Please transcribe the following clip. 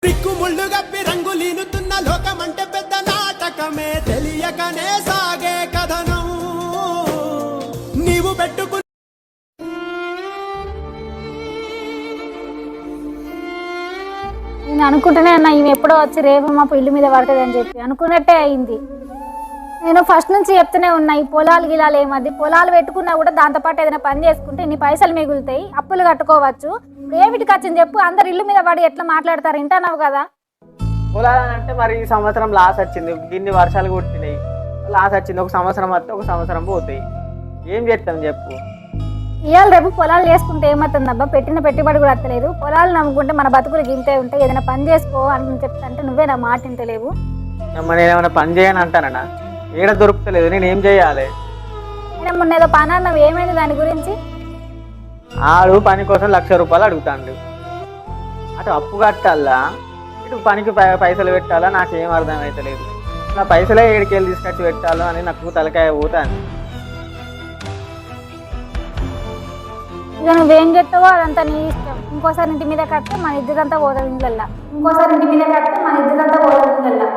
దిక్కుముళ్ళు గప్పి రంగులీనుతున్న లోకమంటే పెద్ద నాటకమే తెలియకనే సాగే కథనం నీవు పెట్టుకు నేను అనుకుంటూనే అన్నా ఈమె ఎప్పుడో వచ్చి రేపు మా ఇల్లు మీద పడుతుంది అని చెప్పి అనుకున్నట్టే అయింది. నేను ఫస్ట్ నుంచి చెప్తూనే ఉన్నా, ఈ పొలాలు గిలాలు ఏమది, పొలాలు పెట్టుకున్నా కూడా దాంతోపాటు ఏదైనా పని చేసుకుంటే ఇన్ని పైసలు మిగులుతాయి, అప్పులు కట్టుకోవచ్చు. ఇప్పుడు ఏమిటికి వచ్చింది చెప్పు, అందరు ఇల్లు మీద పడి ఎట్లా మాట్లాడతారు, వింటానావు కదా. పొలాలంటే మరి ఈ సంవత్సరం లాస్ వచ్చింది, ఇన్ని వర్షాలు కొట్టినాయి, లాస్ వచ్చింది. ఒక సంవత్సరం వస్తే ఒక సంవత్సరం పోతాయి, ఏం చేస్తాం చెప్పు. ఇవాళ రేపు పొలాలు చేసుకుంటే ఏమవుతుంది అబ్బా, పెట్టిన పెట్టుబడి కూడా వస్తలేదు. పొలాలు నమ్ముకుంటే మన బతుకులు గింతే ఉంటాయి, ఏదైనా పని చేసుకో అని చెప్తాంటే నువ్వే నా మాట వింటలేవు. నేనేమైనా పని చేయని అంటానా, ఏడ దొరుకుతలేదు, నేను ఏం చేయాలి? నేను మొన్న ఏదో పని అన్నావు, ఏమైంది దాని గురించి? ఆడు పని కోసం 1,00,000 రూపాయలు అడుగుతాండు. అటు అప్పు కట్టాలా, ఇటు పనికి పైసలు పెట్టాలా, నాకేం అర్థం అవుతలేదు. నా పైసలే ఏడికెళ్ళి తీసుకొచ్చి పెట్టాలో అని నాకు తలకాయ పోతాను. ఇక నువ్వేం చెప్తావో అదంతా నీ ఇష్టం. ఇంకోసారి ఇంటి మీద కడితే మన ఇద్దరంతా పోదాం ఇంట్లో, ఇంకోసారి ఇంటి మీద కడితే మన ఇద్దరంతా పోదాం ఇంట్లో.